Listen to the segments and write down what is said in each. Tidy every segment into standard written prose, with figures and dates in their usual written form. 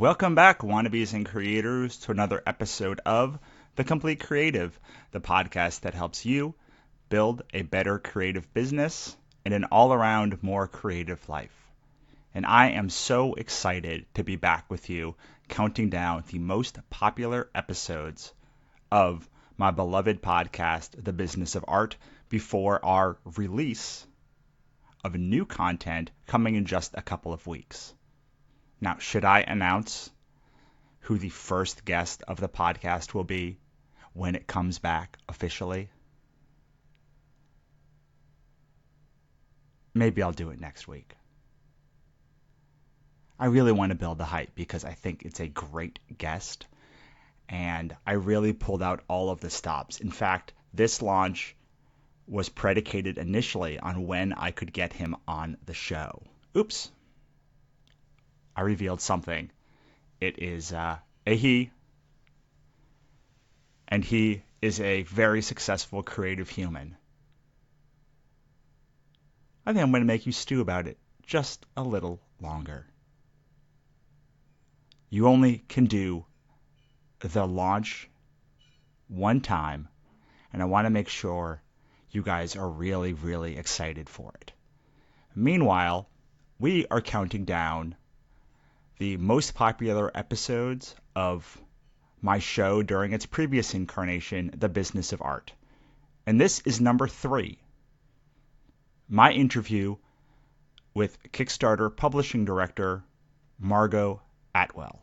Welcome back, wannabes and creators, to another episode of The Complete Creative, the podcast that helps you build a better creative business and an all-around more creative life. And I am so excited to be back with you, counting down the most popular episodes of my beloved podcast, The Business of Art, before our release of new content coming in just a couple of weeks. Now, should I announce who the first guest of the podcast will be when it comes back officially? Maybe I'll do it next week. I really want to build the hype because I think it's a great guest, and I really pulled out all of the stops. In fact, this launch was predicated initially on when I could get him on the show. Oops. I revealed something. It is a he, and he is a very successful creative human. I think I'm going to make you stew about it just a little longer. You only can do the launch one time, and I want to make sure you guys are really, really excited for it. Meanwhile, we are counting down the most popular episodes of my show during its previous incarnation, The Business of Art. And this is number 3. My interview with Kickstarter publishing director Margot Atwell.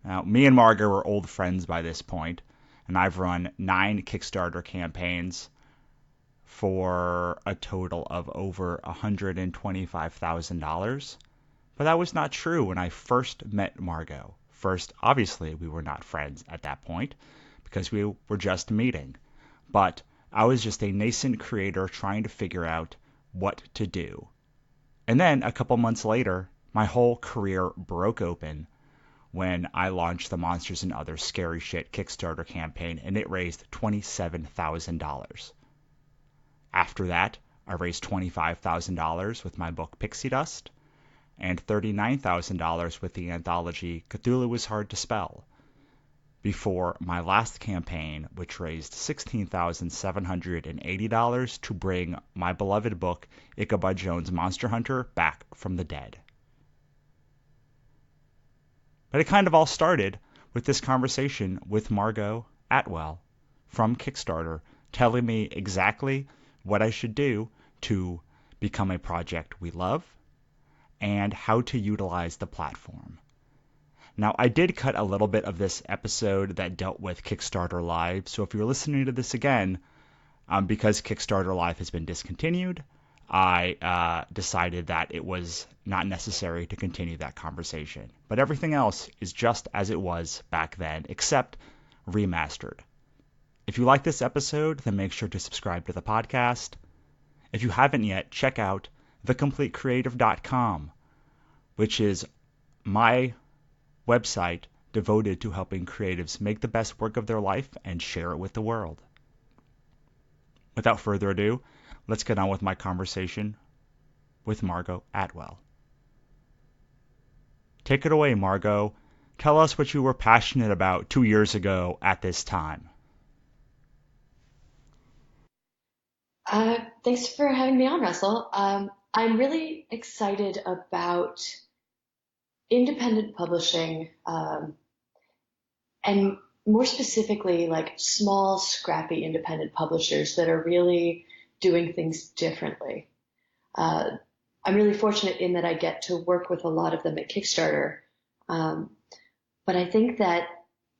Now, me and Margot are old friends by this point, and I've run 9 Kickstarter campaigns for a total of over $125,000. But that was not true when I first met Margot. First, obviously, we were not friends at that point because we were just meeting. But I was just a nascent creator trying to figure out what to do. And then a couple months later, my whole career broke open when I launched the Monsters and Other Scary Shit Kickstarter campaign, and it raised $27,000. After that, I raised $25,000 with my book Pixie Dust, and $39,000 with the anthology Cthulhu is Hard to Spell, before my last campaign, which raised $16,780 to bring my beloved book Ichabod Jones Monster Hunter back from the dead. But it kind of all started with this conversation with Margot Atwell from Kickstarter, telling me exactly what I should do to become a project we love, and how to utilize the platform. Now, I did cut a little bit of this episode that dealt with Kickstarter Live, so if you're listening to this again, because Kickstarter Live has been discontinued, I decided that it was not necessary to continue that conversation. But everything else is just as it was back then, except remastered. If you like this episode, then make sure to subscribe to the podcast. If you haven't yet, check out thecompletecreative.com, which is my website devoted to helping creatives make the best work of their life and share it with the world. Without further ado, let's get on with my conversation with Margot Atwell. Take it away, Margot. Tell us what you were passionate about 2 years ago at this time. Thanks for having me on, Russell. I'm really excited about independent publishing, and more specifically, like small, scrappy independent publishers that are really doing things differently. I'm really fortunate in that I get to work with a lot of them at Kickstarter. But I think that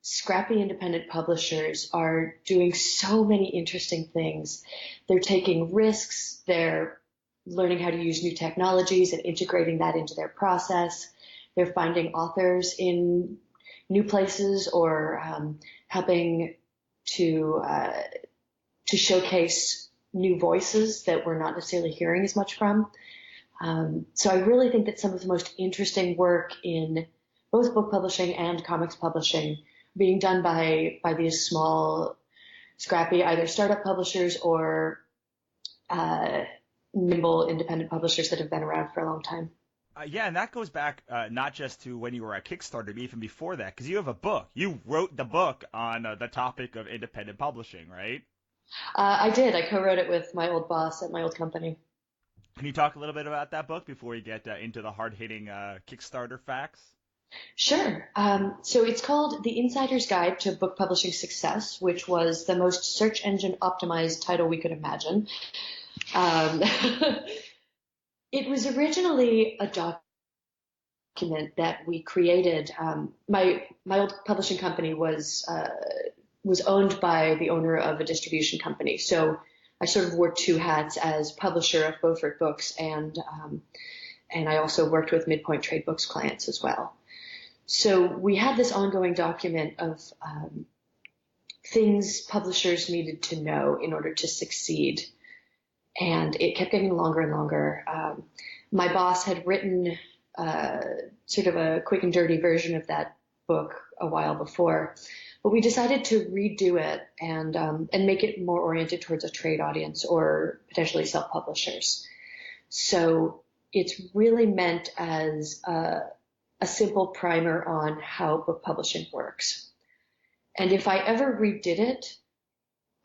scrappy independent publishers are doing so many interesting things. They're taking risks. They're learning how to use new technologies and integrating that into their process. They're finding authors in new places or helping to showcase new voices that we're not necessarily hearing as much from. So I really think that some of the most interesting work in both book publishing and comics publishing being done by these small, scrappy, either startup publishers or nimble independent publishers that have been around for a long time. Yeah, and that goes back not just to when you were at Kickstarter, but even before that, because you have a book. You wrote the book on the topic of independent publishing, right? I did. I co-wrote it with my old boss at my old company. Can you talk a little bit about that book before we get into the hard-hitting Kickstarter facts? Sure. So it's called The Insider's Guide to Book Publishing Success, which was the most search engine optimized title we could imagine. Um, it was originally a document that we created. My old publishing company was owned by the owner of a distribution company, so I sort of wore two hats as publisher of Beaufort Books, and I also worked with Midpoint Trade Books clients as well. So we had this ongoing document of things publishers needed to know in order to succeed, and it kept getting longer and longer. My boss had written sort of a quick and dirty version of that book a while before, but we decided to redo it and make it more oriented towards a trade audience or potentially self-publishers. So it's really meant as a simple primer on how book publishing works. And if I ever redid it,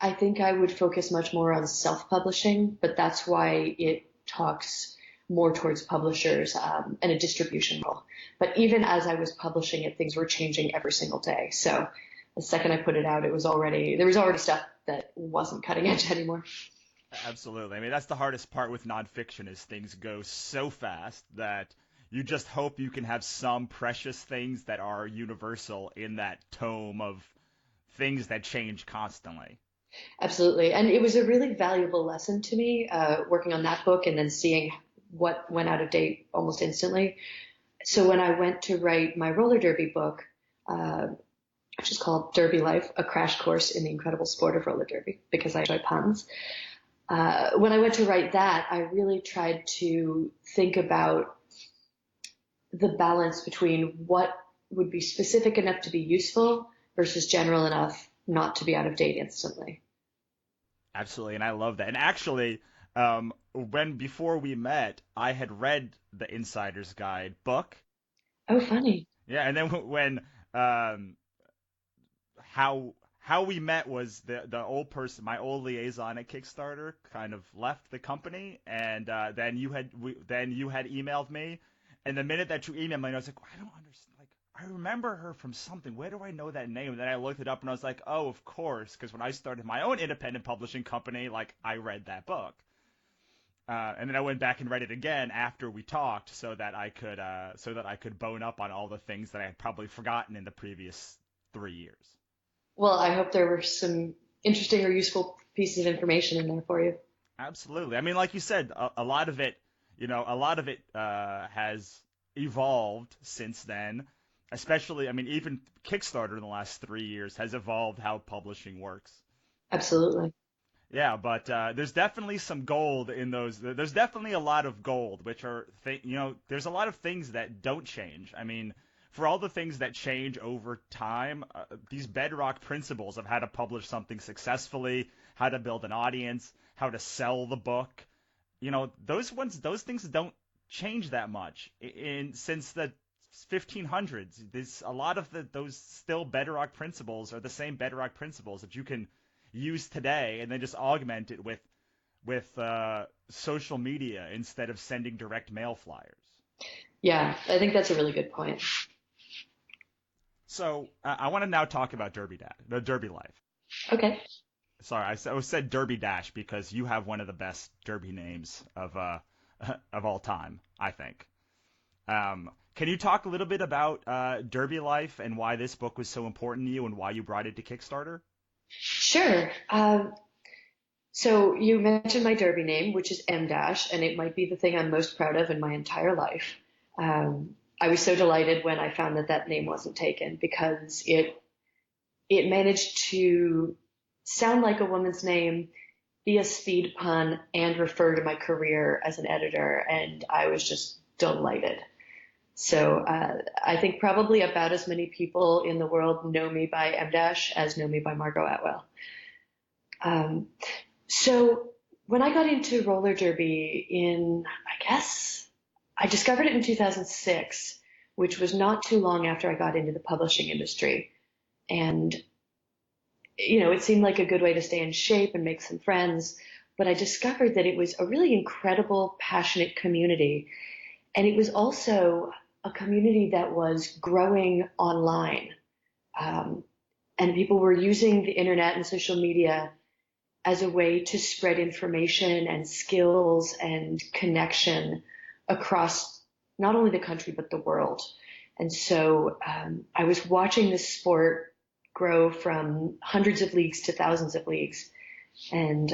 I think I would focus much more on self-publishing, but that's why it talks more towards publishers and a distribution role. But even as I was publishing it, things were changing every single day. So the second I put it out, there was already stuff that wasn't cutting edge anymore. Absolutely. I mean, that's the hardest part with nonfiction is things go so fast that you just hope you can have some precious things that are universal in that tome of things that change constantly. Absolutely. And it was a really valuable lesson to me, working on that book and then seeing what went out of date almost instantly. So when I went to write my roller derby book, which is called Derby Life, a crash course in the incredible sport of roller derby, because I enjoy puns. When I went to write that, I really tried to think about the balance between what would be specific enough to be useful versus general enough not to be out of date instantly. Absolutely, and I love that. And actually, when before we met, I had read the Insider's Guide book. Oh, funny. Yeah, and then when um, how we met was the old person, my old liaison at Kickstarter, kind of left the company, and then you had emailed me, and the minute that you emailed me, I was like, I don't understand. Like, I remember her from something. Where do I know that name? And then I looked it up, and I was like, oh, of course, because when I started my own independent publishing company, like I read that book. And then I went back and read it again after we talked, so that I could bone up on all the things that I had probably forgotten in the previous 3 years. Well, I hope there were some interesting or useful pieces of information in there for you. Absolutely. I mean, like you said, a lot of it, a lot of it has evolved since then. Especially, I mean, even Kickstarter in the last 3 years has evolved how publishing works. Absolutely. Yeah, but there's definitely some gold in those. There's definitely a lot of gold, which are, there's a lot of things that don't change. I mean, for all the things that change over time, these bedrock principles of how to publish something successfully, how to build an audience, how to sell the book, those things don't change that much since the 1500s. There's a lot of those still bedrock principles are the same bedrock principles that you can use today, and then just augment it with social media instead of sending direct mail flyers. Yeah, I think that's a really good point. So I want to now talk about the Derby Life. Okay. Sorry, I said Derby Dash because you have one of the best Derby names of of all time, I think. Can you talk a little bit about Derby Life and why this book was so important to you and why you brought it to Kickstarter? Sure. So you mentioned my Derby name, which is M Dash, and it might be the thing I'm most proud of in my entire life. I was so delighted when I found that that name wasn't taken because it managed to sound like a woman's name, be a speed pun, and refer to my career as an editor, and I was just delighted. So I think probably about as many people in the world know me by M Dash as know me by Margot Atwell. So when I got into roller derby in, I guess, I discovered it in 2006, which was not too long after I got into the publishing industry. And, it seemed like a good way to stay in shape and make some friends. But I discovered that it was a really incredible, passionate community. And it was also a community that was growing online. And people were using the internet and social media as a way to spread information and skills and connection across not only the country, but the world. And so I was watching this sport grow from hundreds of leagues to thousands of leagues and,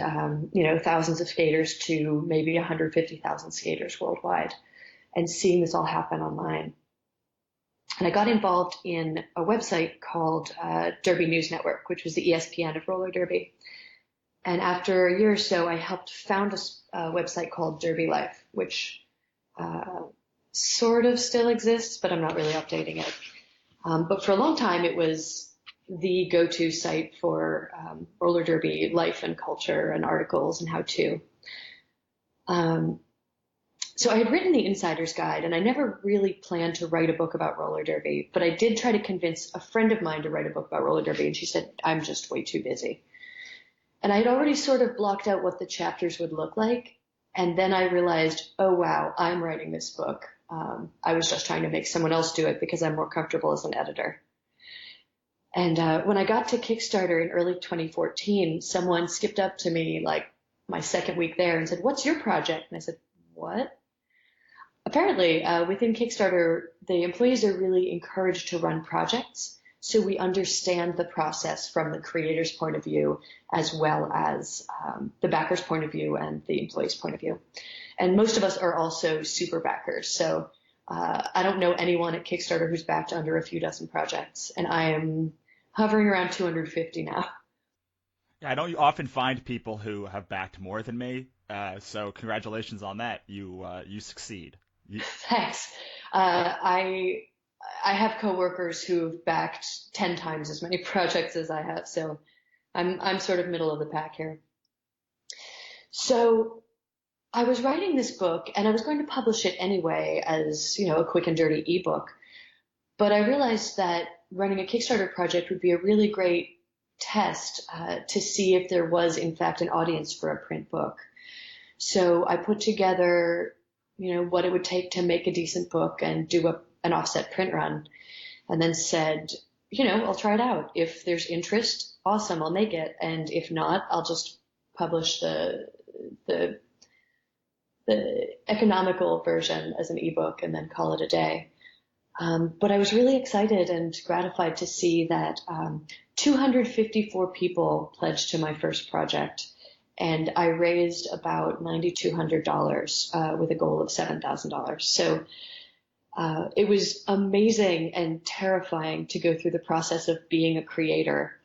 thousands of skaters to maybe 150,000 skaters worldwide, and seeing this all happen online. And I got involved in a website called Derby News Network, which was the ESPN of roller derby. And after a year or so, I helped found a website called Derby Life, which sort of still exists, but I'm not really updating it. But for a long time, it was the go-to site for roller derby life and culture and articles and how-to. So I had written the Insider's Guide, and I never really planned to write a book about roller derby, but I did try to convince a friend of mine to write a book about roller derby, and she said, I'm just way too busy. And I had already sort of blocked out what the chapters would look like, and then I realized, oh wow, I'm writing this book. I was just trying to make someone else do it because I'm more comfortable as an editor. And when I got to Kickstarter in early 2014, someone skipped up to me like my second week there and said, what's your project? And I said, what? Apparently, within Kickstarter, the employees are really encouraged to run projects, so we understand the process from the creator's point of view as well as the backer's point of view and the employee's point of view. And most of us are also super backers, so I don't know anyone at Kickstarter who's backed under a few dozen projects, and I am hovering around 250 now. Yeah, I don't often find people who have backed more than me, so congratulations on that. You succeed. Thanks. I have coworkers who've backed 10 times as many projects as I have, so I'm sort of middle of the pack here. So I was writing this book, and I was going to publish it anyway as, a quick and dirty ebook. But I realized that running a Kickstarter project would be a really great test to see if there was, in fact, an audience for a print book. So I put together what it would take to make a decent book and do an offset print run, and then said, I'll try it out. If there's interest, awesome, I'll make it. And if not, I'll just publish the economical version as an ebook and then call it a day. But I was really excited and gratified to see that 254 people pledged to my first project. And I raised about $9,200 with a goal of $7,000. So it was amazing and terrifying to go through the process of being a creator,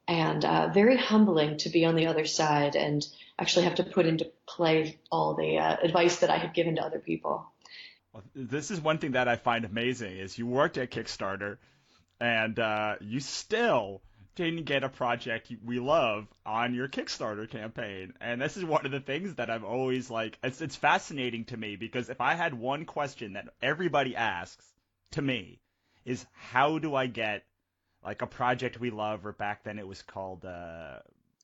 and very humbling to be on the other side and actually have to put into play all the advice that I had given to other people. Well, this is one thing that I find amazing is you worked at Kickstarter and you still didn't get a project we love on your Kickstarter campaign. And this is one of the things that I've always it's fascinating to me, because if I had one question that everybody asks to me is, how do I get like a project we love, or back then it was called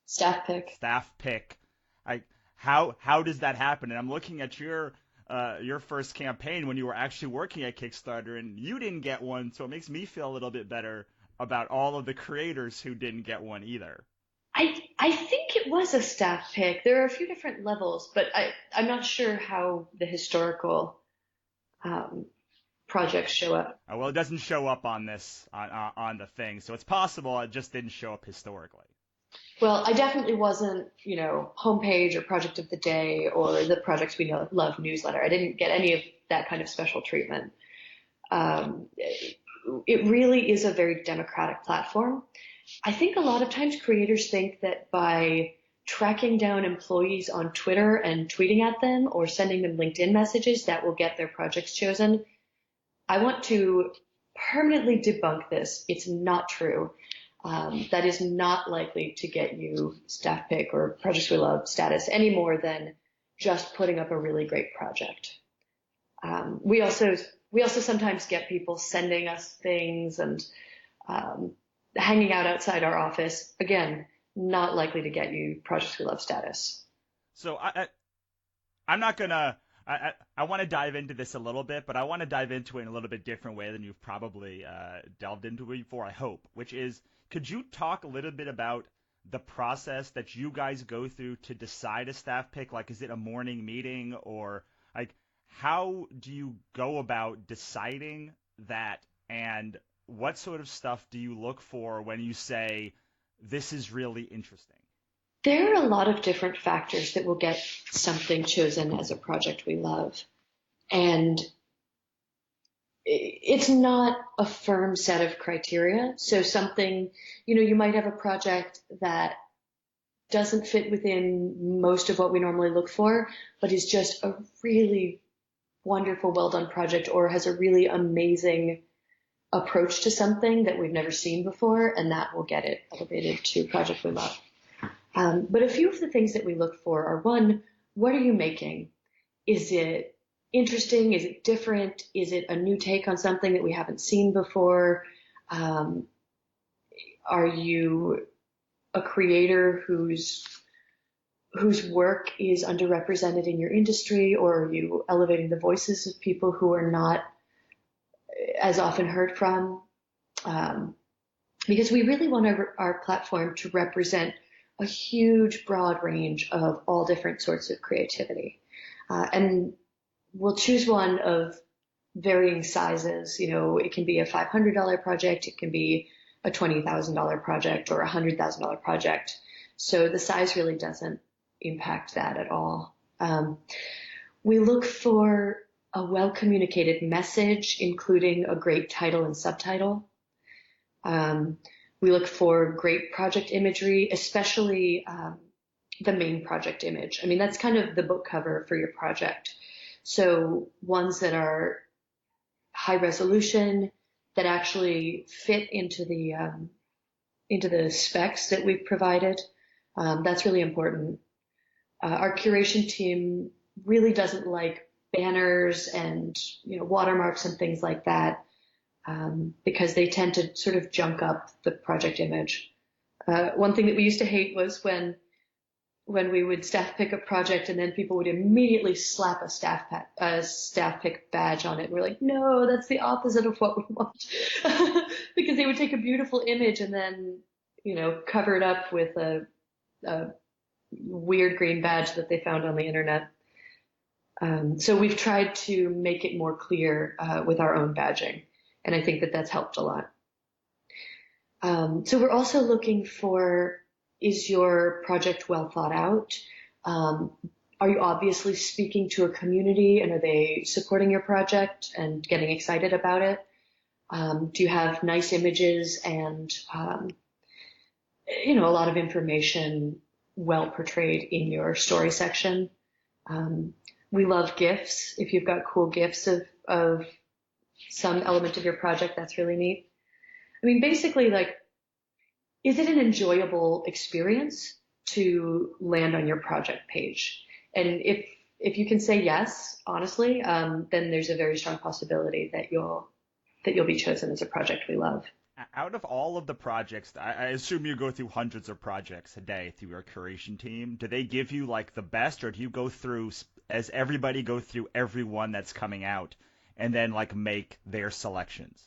Staff pick. How does that happen? And I'm looking at your first campaign when you were actually working at Kickstarter, and you didn't get one, so it makes me feel a little bit better about all of the creators who didn't get one either. I think it was a staff pick. There are a few different levels, but I'm not sure how the historical projects show up. Well, it doesn't show up on this on the thing, so it's possible it just didn't show up historically. Well, I definitely wasn't, homepage or project of the day or the Projects We Love newsletter. I didn't get any of that kind of special treatment. It really is a very democratic platform. I think a lot of times creators think that by tracking down employees on Twitter and tweeting at them or sending them LinkedIn messages, that will get their projects chosen. I want to permanently debunk this. It's not true. That is not likely to get you staff pick or Projects We Love status any more than just putting up a really great project. We also sometimes get people sending us things and um, hanging out outside our office. Again, not likely to get you Projects We Love status. So I'm not gonna. I want to dive into this a little bit, but I want to dive into it in a little bit different way than you've probably delved into it before, I hope, which is, could you talk a little bit about the process that you guys go through to decide a staff pick? Like, is it a morning meeting, or like, how do you go about deciding that, and what sort of stuff do you look for when you say, this is really interesting? There are a lot of different factors that will get something chosen as a project we love. And it's not a firm set of criteria. So something, you might have a project that doesn't fit within most of what we normally look for, but is just a really wonderful, well done project, or has a really amazing approach to something that we've never seen before, and that will get it elevated to project we love. But a few of the things that we look for are, one, what are you making? Is it interesting? Is it different? Is it a new take on something that we haven't seen before? Are you a creator whose work is underrepresented in your industry, or are you elevating the voices of people who are not as often heard from? Because we really want our platform to represent a huge, broad range of all different sorts of creativity. And we'll choose one of varying sizes. It can be a $500 project, it can be a $20,000 project, or a $100,000 project. So the size really doesn't impact that at all. We look for a well-communicated message, including a great title and subtitle. We look for great project imagery, especially the main project image. I mean, that's kind of the book cover for your project. So ones that are high resolution, that actually fit into the specs that we've provided. That's really important. Our curation team really doesn't like banners and watermarks and things like that, because they tend to sort of junk up the project image. One thing that we used to hate was when we would staff pick a project and then people would immediately slap a staff pick badge on it. We're like, no, that's the opposite of what we want. Because they would take a beautiful image and then, cover it up with a weird green badge that they found on the internet. So we've tried to make it more clear with our own badging. And I think that that's helped a lot. So we're also looking for, is your project well thought out? Are you obviously speaking to a community, and are they supporting your project and getting excited about it? Do you have nice images and, a lot of information well portrayed in your story section? We love GIFs. If you've got cool GIFs of some element of your project, that's really neat. I mean, basically, like, is it an enjoyable experience to land on your project page? And if you can say yes, honestly, then there's a very strong possibility that you'll be chosen as a project we love. Out of all of the projects, I assume you go through hundreds of projects a day through your curation team. Do they give you like the best, or do you go through, as everybody go through every one that's coming out, and then like make their selections?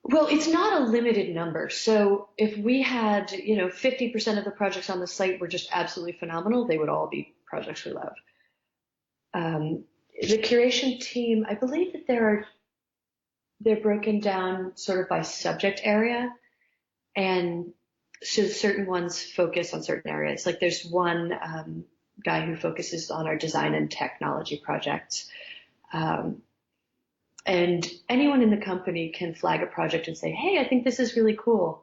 Well, it's not a limited number. So if we had, 50% of the projects on the site were just absolutely phenomenal, they would all be projects we love. The curation team, I believe that they're broken down sort of by subject area. And so certain ones focus on certain areas. Like there's one guy who focuses on our design and technology projects. And anyone in the company can flag a project and say, hey, I think this is really cool,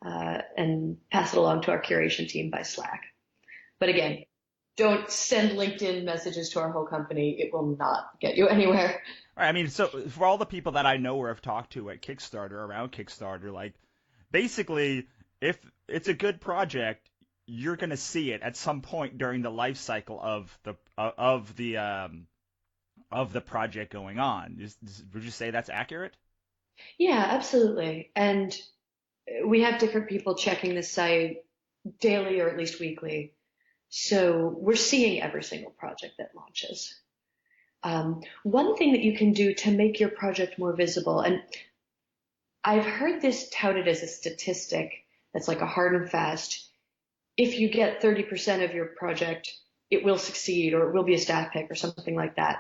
and pass it along to our curation team by Slack. But again, don't send LinkedIn messages to our whole company. It will not get you anywhere. All right, I mean, so for all the people that I know or have talked to at Kickstarter, around Kickstarter, like basically, if it's a good project, you're going to see it at some point during the life cycle of of the project going on. Would you say that's accurate? Yeah, absolutely. And we have different people checking the site daily or at least weekly. So we're seeing every single project that launches. One thing that you can do to make your project more visible, and I've heard this touted as a statistic that's like a hard and fast. If you get 30% of your project, it will succeed or it will be a staff pick or something like that.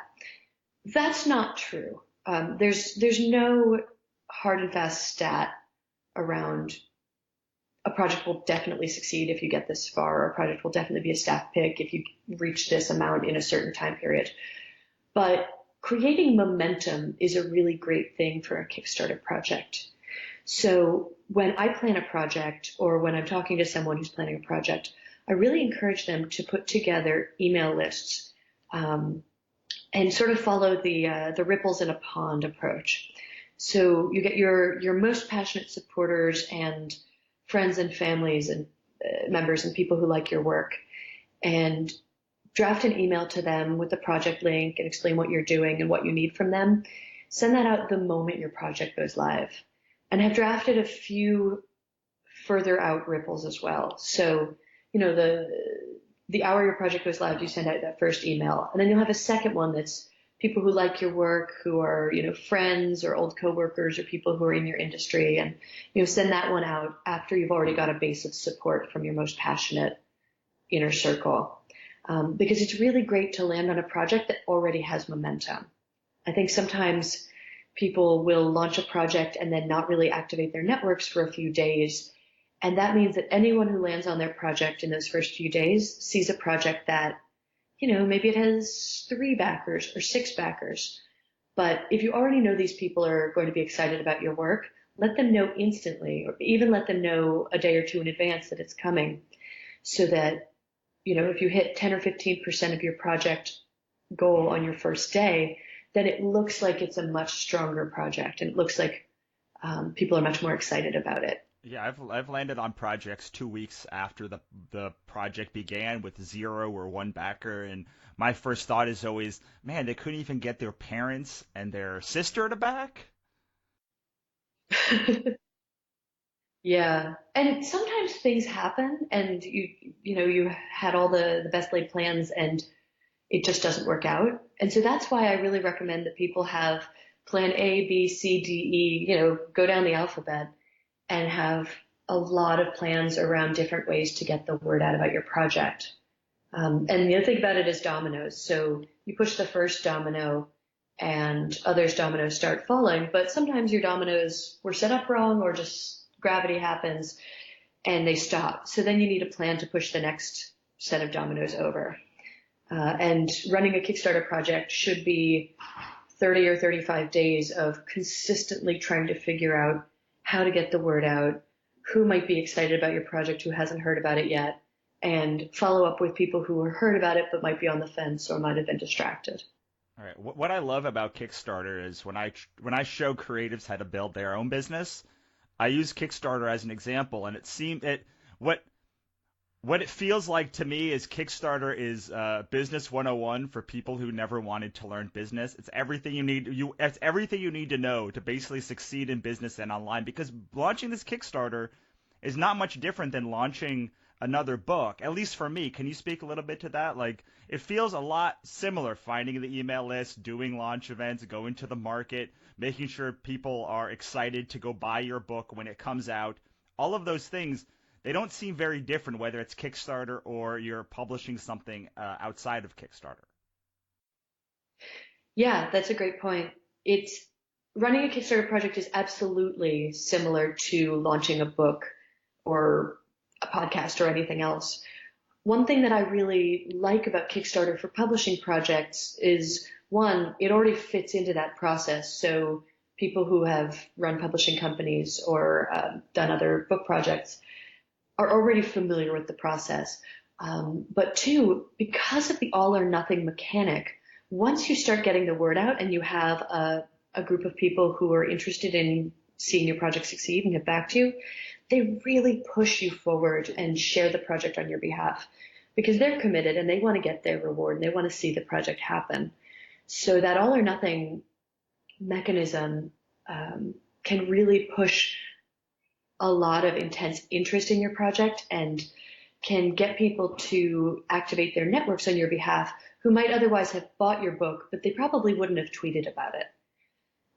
That's not true. There's no hard and fast stat around a project will definitely succeed if you get this far, or a project will definitely be a staff pick if you reach this amount in a certain time period. But creating momentum is a really great thing for a Kickstarter project. So when I plan a project or when I'm talking to someone who's planning a project, I really encourage them to put together email lists and sort of follow the ripples in a pond approach. So you get your most passionate supporters and friends and families and members and people who like your work, and draft an email to them with the project link and explain what you're doing and what you need from them. Send that out the moment your project goes live, and have drafted a few further out ripples as well. So, the hour your project goes live, you send out that first email, and then you'll have a second one that's people who like your work, who are, friends or old coworkers or people who are in your industry, and, send that one out after you've already got a base of support from your most passionate inner circle. Because it's really great to land on a project that already has momentum. I think sometimes people will launch a project and then not really activate their networks for a few days. And that means that anyone who lands on their project in those first few days sees a project that, maybe it has 3 backers or 6 backers. But if you already know these people are going to be excited about your work, let them know instantly, or even let them know a day or two in advance that it's coming, so that, if you hit 10 or 15% of your project goal on your first day, then it looks like it's a much stronger project, and it looks like people are much more excited about it. Yeah, I've landed on projects 2 weeks after the project began with 0 or 1 backer, and my first thought is always, man, they couldn't even get their parents and their sister to back. Yeah. And sometimes things happen and you had all the best laid plans and it just doesn't work out. And so that's why I really recommend that people have plan A, B, C, D, E, go down the alphabet and have a lot of plans around different ways to get the word out about your project. And the other thing about it is dominoes. So you push the first domino and others dominoes start falling, but sometimes your dominoes were set up wrong or just gravity happens and they stop. So then you need a plan to push the next set of dominoes over. And running a Kickstarter project should be 30 or 35 days of consistently trying to figure out how to get the word out, who might be excited about your project who hasn't heard about it yet, and follow up with people who have heard about it but might be on the fence or might have been distracted. All right. What I love about Kickstarter is when I show creatives how to build their own business, I use Kickstarter as an example, and what it feels like to me is Kickstarter is business 101 for people who never wanted to learn business. It's everything you need. It's everything you need to know to basically succeed in business and online. Because launching this Kickstarter is not much different than launching another book, at least for me. Can you speak a little bit to that? Like, it feels a lot similar, finding the email list, doing launch events, going to the market, making sure people are excited to go buy your book when it comes out. All of those things, they don't seem very different, whether it's Kickstarter or you're publishing something outside of Kickstarter. Yeah, that's a great point. It's running a Kickstarter project is absolutely similar to launching a book or a podcast or anything else. One thing that I really like about Kickstarter for publishing projects is, one, it already fits into that process. So people who have run publishing companies or done other book projects are already familiar with the process. But two, because of the all or nothing mechanic, once you start getting the word out and you have a group of people who are interested in seeing your project succeed and get back to you, they really push you forward and share the project on your behalf because they're committed and they want to get their reward and they want to see the project happen. So that all or nothing mechanism can really push a lot of intense interest in your project and can get people to activate their networks on your behalf who might otherwise have bought your book, but they probably wouldn't have tweeted about it.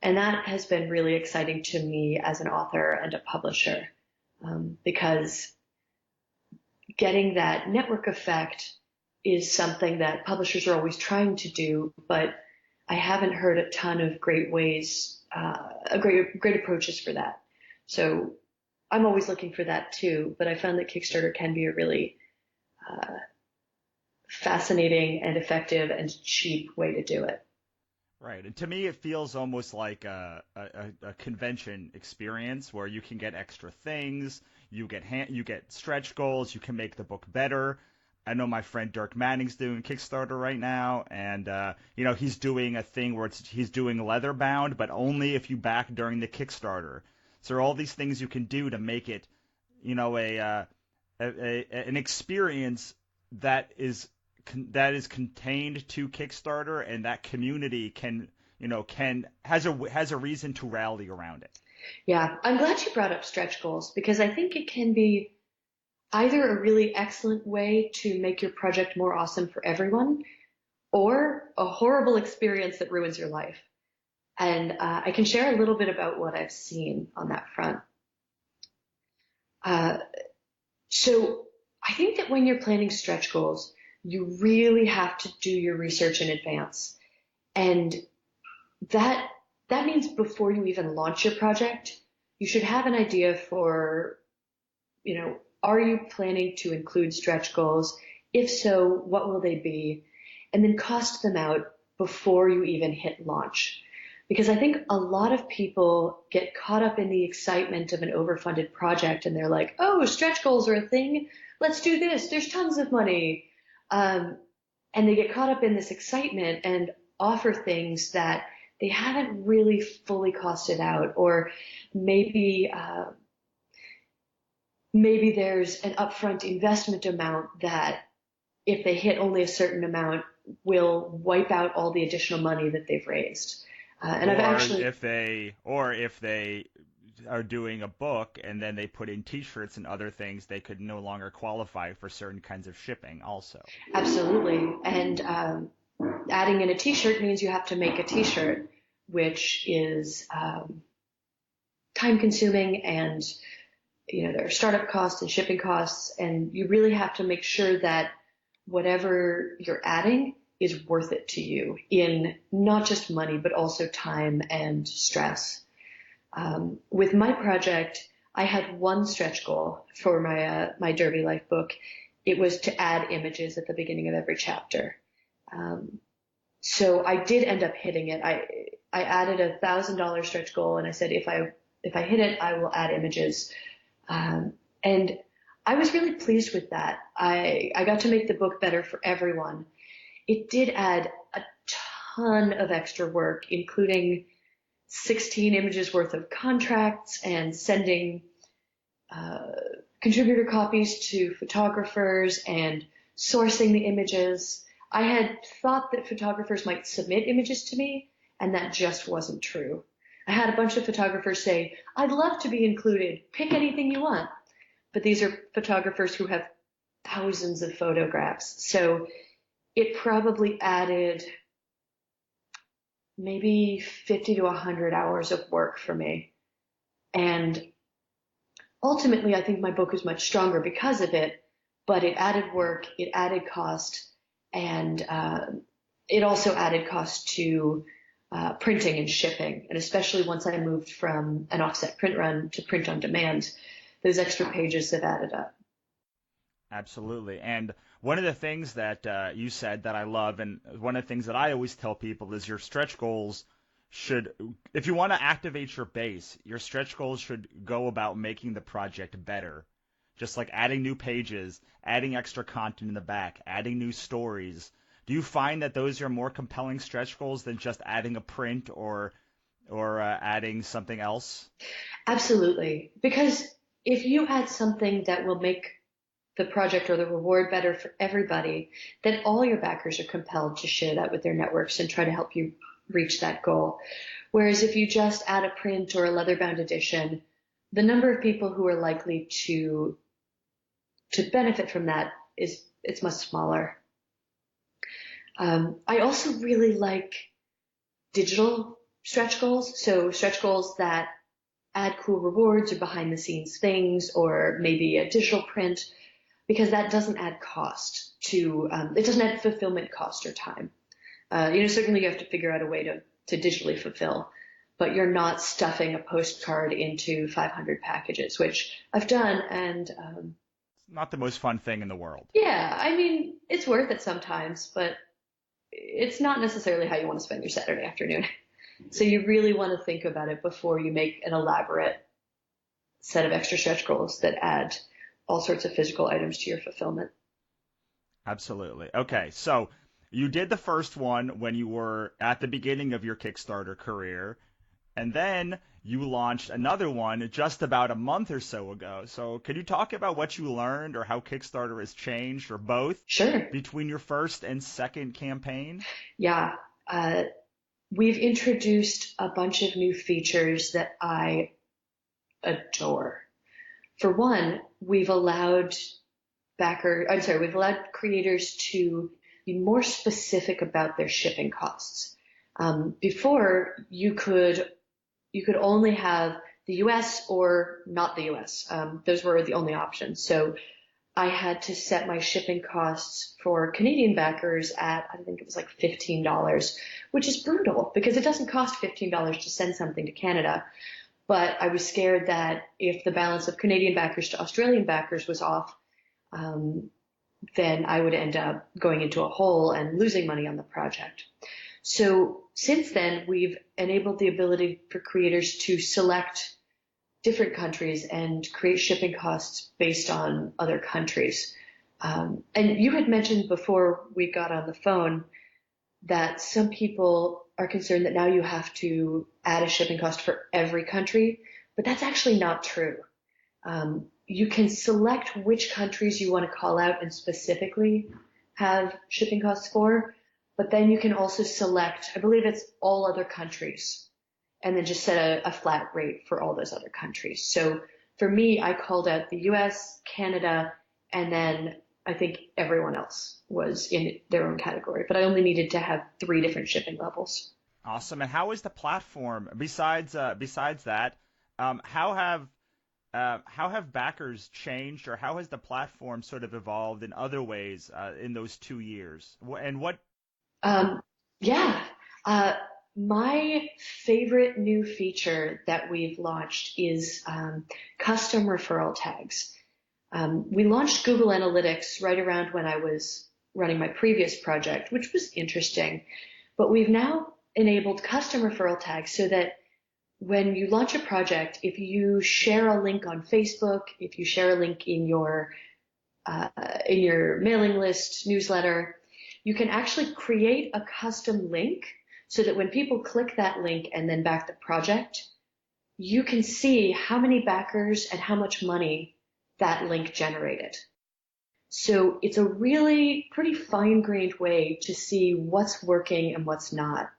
And that has been really exciting to me as an author and a publisher, because getting that network effect is something that publishers are always trying to do, but I haven't heard a ton of great ways, great approaches for that. So I'm always looking for that too, but I found that Kickstarter can be a really fascinating and effective and cheap way to do it. Right. And to me, it feels almost like a convention experience where you can get extra things, you get stretch goals, you can make the book better. I know my friend Dirk Manning's doing Kickstarter right now, and he's doing a thing where he's doing leather bound, but only if you back during the Kickstarter. So there are all these things you can do to make it, an experience that is contained to Kickstarter, and that community has a reason to rally around it. Yeah, I'm glad you brought up stretch goals because I think it can be either a really excellent way to make your project more awesome for everyone or a horrible experience that ruins your life. And I can share a little bit about what I've seen on that front. So I think that when you're planning stretch goals, you really have to do your research in advance. And that means before you even launch your project, you should have an idea for, are you planning to include stretch goals? If so, what will they be? And then cost them out before you even hit launch. Because I think a lot of people get caught up in the excitement of an overfunded project and they're like, oh, stretch goals are a thing. Let's do this. There's tons of money. And they get caught up in this excitement and offer things that they haven't really fully costed out, or maybe there's an upfront investment amount that if they hit only a certain amount will wipe out all the additional money that they've raised. If they are doing a book and then they put in T-shirts and other things, they could no longer qualify for certain kinds of shipping also. Absolutely. And adding in a T-shirt means you have to make a T-shirt, which is time consuming, and there are startup costs and shipping costs, and you really have to make sure that whatever you're adding is worth it to you in not just money, but also time and stress. With my project, I had one stretch goal for my Derby Life book. It was to add images at the beginning of every chapter. So I did end up hitting it. I added $1,000 stretch goal, and I said if I hit it, I will add images. And I was really pleased with that. I got to make the book better for everyone. It did add a ton of extra work, including 16 images worth of contracts and sending contributor copies to photographers and sourcing the images. I had thought that photographers might submit images to me, and that just wasn't true. I had a bunch of photographers say, I'd love to be included. Pick anything you want. But these are photographers who have thousands of photographs. So it probably added maybe 50 to 100 hours of work for me. And ultimately, I think my book is much stronger because of it, but it added work, it added cost, and it also added cost to printing and shipping. And especially once I moved from an offset print run to print on demand, those extra pages have added up. Absolutely. And one of the things that you said that I love, and one of the things that I always tell people is your stretch goals should, if you want to activate your base, your stretch goals should go about making the project better. Just like adding new pages, adding extra content in the back, adding new stories. Do you find that those are more compelling stretch goals than just adding a print or adding something else? Absolutely. Because if you add something that will make the project or the reward better for everybody, then all your backers are compelled to share that with their networks and try to help you reach that goal. Whereas if you just add a print or a leather-bound edition, the number of people who are likely to benefit from that it's much smaller. I also really like digital stretch goals. So stretch goals that add cool rewards or behind the scenes things, or maybe a digital print, because that doesn't add cost to, it doesn't add fulfillment cost or time. Certainly you have to figure out a way to digitally fulfill, but you're not stuffing a postcard into 500 packages, which I've done. And, Not the most fun thing in the world. yeah, I mean, it's worth it sometimes, but it's not necessarily how you want to spend your Saturday afternoon. So you really want to think about it before you make an elaborate set of extra stretch goals that add all sorts of physical items to your fulfillment. Absolutely. Okay, so you did the first one when you were at the beginning of your Kickstarter career, and then you launched another one just about a month or so ago. So could you talk about what you learned or how Kickstarter has changed, or both, Sure. between your first and second campaign? Yeah. We've introduced a bunch of new features that I adore. For one, we've allowed creators to be more specific about their shipping costs. Before, you could only have the US or not the US. Those were the only options. So I had to set my shipping costs for Canadian backers at, I think it was like $15, which is brutal because it doesn't cost $15 to send something to Canada. But I was scared that if the balance of Canadian backers to Australian backers was off, then I would end up going into a hole and losing money on the project. So since then, we've enabled the ability for creators to select different countries and create shipping costs based on other countries. And you had mentioned before we got on the phone that some people are concerned that now you have to add a shipping cost for every country, but that's actually not true. You can select which countries you want to call out and specifically have shipping costs for, but then you can also select, I believe it's all other countries, and then just set a flat rate for all those other countries. So for me, I called out the US, Canada, and then I think everyone else was in their own category, but I only needed to have 3 different shipping levels. Awesome. And how is the platform, besides that, how have backers changed, or how has the platform sort of evolved in other ways in those 2 years? And what? Yeah. My favorite new feature that we've launched is custom referral tags. We launched Google Analytics right around when I was running my previous project, which was interesting. But we've now enabled custom referral tags so that when you launch a project, if you share a link on Facebook, if you share a link in your mailing list newsletter, you can actually create a custom link so that when people click that link and then back the project, you can see how many backers and how much money that link generated. So it's a really pretty fine-grained way to see what's working and what's not,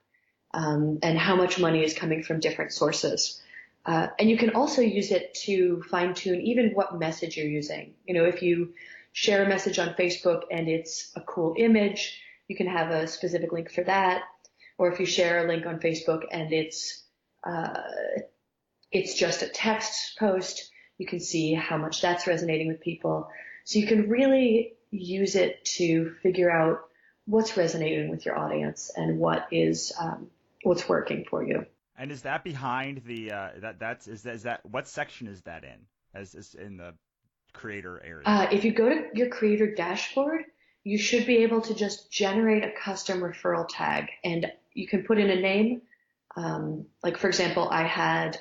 and how much money is coming from different sources. And you can also use it to fine-tune even what message you're using. If you share a message on Facebook and it's a cool image, you can have a specific link for that. Or if you share a link on Facebook and it's just a text post, you can see how much that's resonating with people. So you can really use it to figure out what's resonating with your audience and what's working for you. And is that behind the what section is that in? As in the creator area? If you go to your creator dashboard, you should be able to just generate a custom referral tag, and you can put in a name. Like for example, I had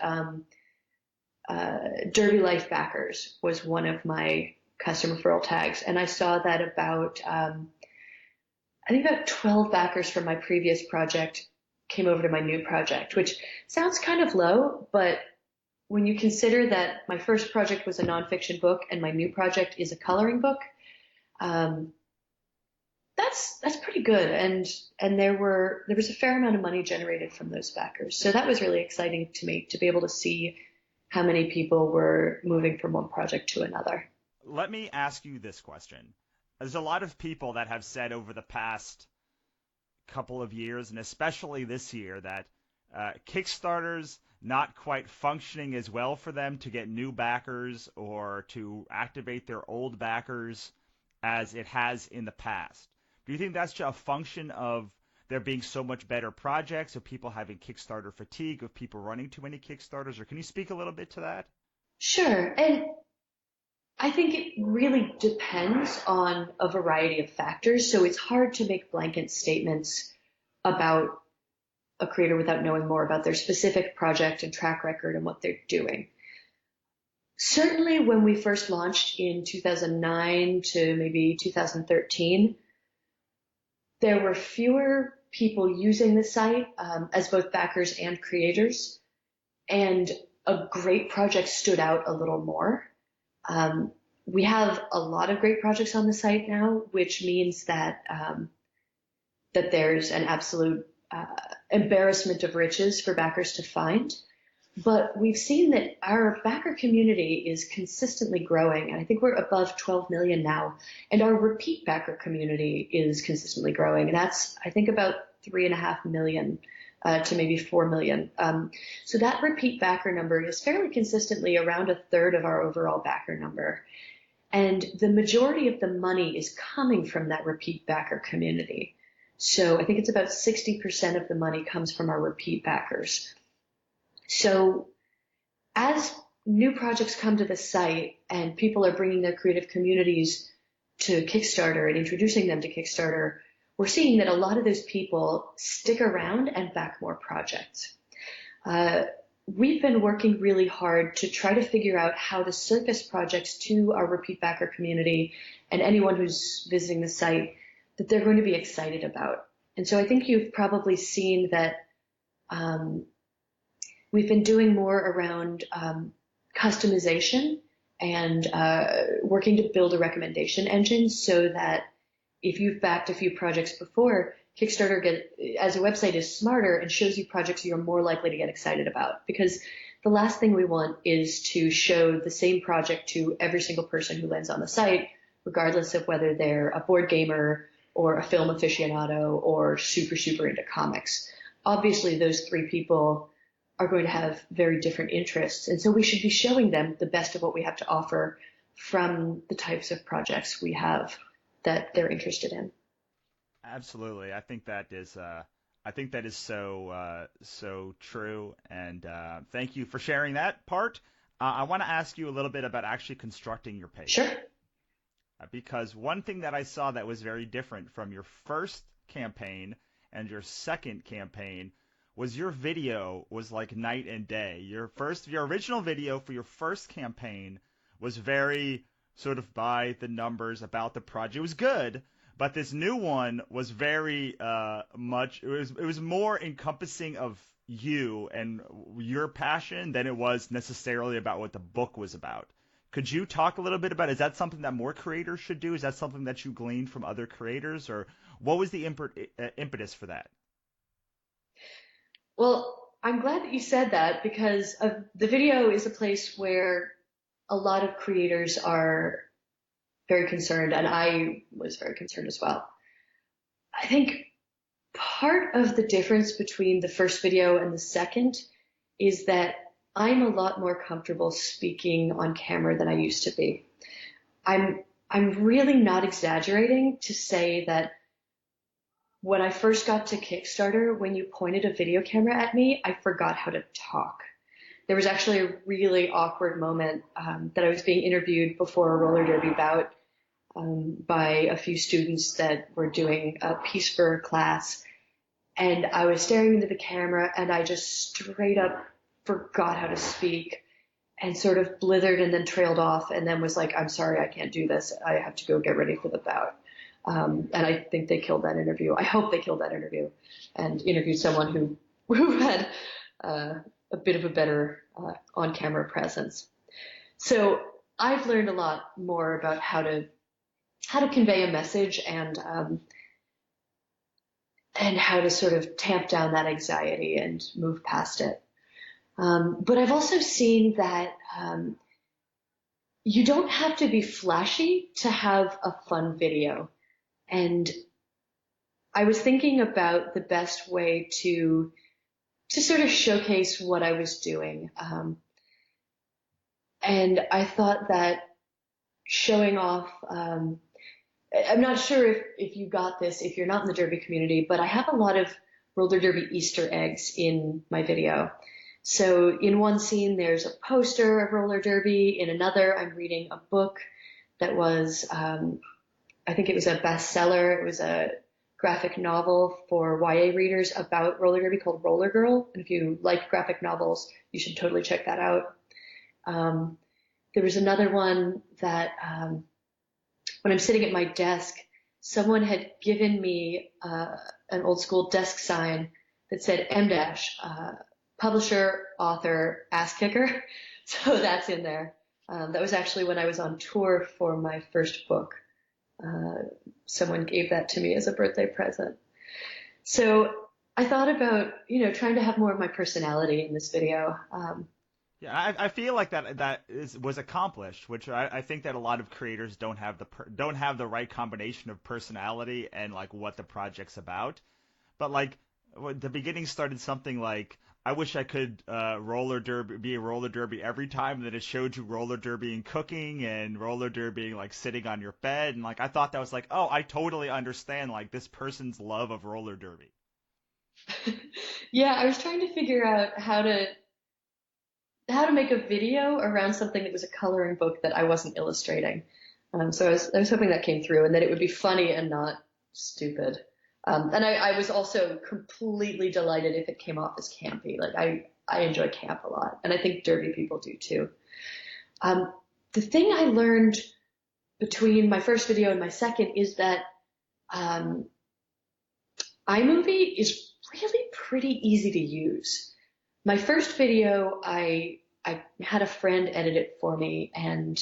Derby Life Backers was one of my custom referral tags, and I saw that about 12 backers from my previous project came over to my new project, which sounds kind of low, but when you consider that my first project was a nonfiction book and my new project is a coloring book, um, that's pretty good. And there was a fair amount of money generated from those backers. So that was really exciting to me to be able to see how many people were moving from one project to another. Let me ask you this question. There's a lot of people that have said over the past couple of years, and especially this year, that Kickstarter's not quite functioning as well for them to get new backers or to activate their old backers as it has in the past. Do you think that's just a function of there being so much better projects, of people having Kickstarter fatigue, of people running too many Kickstarters, or can you speak a little bit to that? Sure. And I think it really depends on a variety of factors. So it's hard to make blanket statements about a creator without knowing more about their specific project and track record and what they're doing. Certainly when we first launched in 2009 to maybe 2013, there were fewer people using the site as both backers and creators, and a great project stood out a little more. We have a lot of great projects on the site now, which means that that there's an absolute embarrassment of riches for backers to find. But we've seen that our backer community is consistently growing, and I think we're above 12 million now. And our repeat backer community is consistently growing, and that's, I think, about 3.5 million to maybe 4 million. So that repeat backer number is fairly consistently around a third of our overall backer number. And the majority of the money is coming from that repeat backer community. So I think it's about 60% of the money comes from our repeat backers. So as new projects come to the site and people are bringing their creative communities to Kickstarter and introducing them to Kickstarter, we're seeing that a lot of those people stick around and back more projects. We've been working really hard to try to figure out how to surface projects to our repeat backer community and anyone who's visiting the site that they're going to be excited about. And so I think you've probably seen that we've been doing more around customization and working to build a recommendation engine so that if you've backed a few projects before, Kickstarter as a website is smarter and shows you projects you're more likely to get excited about. Because the last thing we want is to show the same project to every single person who lands on the site, regardless of whether they're a board gamer or a film aficionado or super, super into comics. Obviously, those three people are going to have very different interests. And so we should be showing them the best of what we have to offer from the types of projects we have that they're interested in. Absolutely. I think that is so true. And thank you for sharing that part. I want to ask you a little bit about actually constructing your page. Sure. Because one thing that I saw that was very different from your first campaign and your second campaign was your video was like night and day. Your original video for your first campaign was very sort of by the numbers about the project. It was good, but this new one was very much. It was more encompassing of you and your passion than it was necessarily about what the book was about. Could you talk a little bit about, is that something that more creators should do? Is that something that you gleaned from other creators, or what was the impetus for that? Well, I'm glad that you said that because the video is a place where a lot of creators are very concerned, and I was very concerned as well. I think part of the difference between the first video and the second is that I'm a lot more comfortable speaking on camera than I used to be. I'm really not exaggerating to say that when I first got to Kickstarter, when you pointed a video camera at me, I forgot how to talk. There was actually a really awkward moment that I was being interviewed before a roller derby bout by a few students that were doing a piece for a class. And I was staring into the camera and I just straight up forgot how to speak and sort of blithered and then trailed off and then was like, I'm sorry, I can't do this. I have to go get ready for the bout. And I think they killed that interview. I hope they killed that interview and interviewed someone who had a bit of a better on-camera presence. So I've learned a lot more about how to convey a message and how to sort of tamp down that anxiety and move past it. But I've also seen that you don't have to be flashy to have a fun video. And I was thinking about the best way to sort of showcase what I was doing. And I thought that showing off, I'm not sure if you got this, if you're not in the derby community, but I have a lot of roller derby Easter eggs in my video. So in one scene, there's a poster of roller derby. In another, I'm reading a book that was, I think it was a bestseller. It was a graphic novel for YA readers about roller derby called Roller Girl. And if you like graphic novels, you should totally check that out. There was another one that when I'm sitting at my desk, someone had given me an old school desk sign that said M dash, publisher, author, ass kicker. So that's in there. That was actually when I was on tour for my first book. Someone gave that to me as a birthday present. So I thought about, trying to have more of my personality in this video. Yeah, I feel like was accomplished, which I think that a lot of creators don't have the right combination of personality and like what the project's about. But like the beginning started something like, I wish I could be a roller derby every time. And then it showed you roller derbying cooking and roller derbying like sitting on your bed, and like I thought that was like, oh, I totally understand like this person's love of roller derby. Yeah, I was trying to figure out how to make a video around something that was a coloring book that I wasn't illustrating. So I was hoping that came through and that it would be funny and not stupid. And I was also completely delighted if it came off as campy. Like I enjoy camp a lot, and I think derby people do too. The thing I learned between my first video and my second is that iMovie is really pretty easy to use. My first video, I had a friend edit it for me, and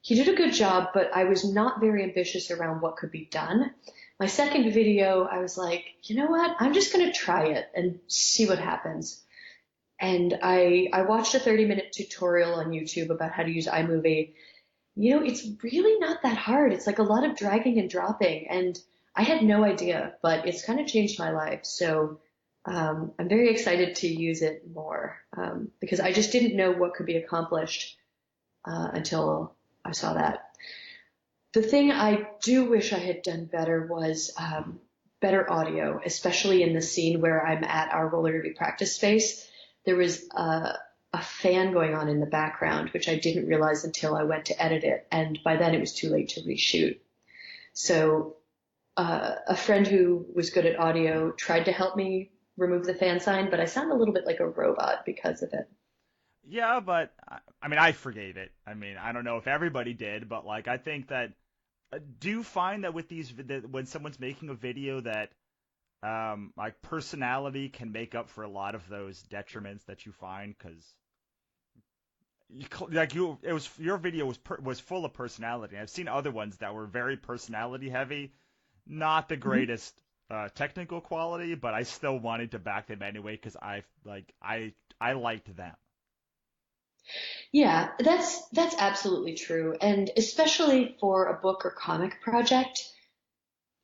he did a good job, but I was not very ambitious around what could be done. My second video, I was like, you know what? I'm just going to try it and see what happens. And I watched a 30-minute tutorial on YouTube about how to use iMovie. It's really not that hard. It's like a lot of dragging and dropping, and I had no idea, but it's kind of changed my life. So I'm very excited to use it more because I just didn't know what could be accomplished until I saw that. The thing I do wish I had done better was better audio, especially in the scene where I'm at our roller derby practice space. There was a fan going on in the background, which I didn't realize until I went to edit it, and by then it was too late to reshoot. So a friend who was good at audio tried to help me remove the fan sign, but I sound a little bit like a robot because of it. Yeah, but I mean, I forgave it. I mean, I don't know if everybody did, but like I think that do you find that with when someone's making a video that like personality can make up for a lot of those detriments that you find? Because your video was full of personality. I've seen other ones that were very personality heavy, not the Mhm. greatest technical quality, but I still wanted to back them anyway because I liked them. Yeah, that's absolutely true. And especially for a book or comic project,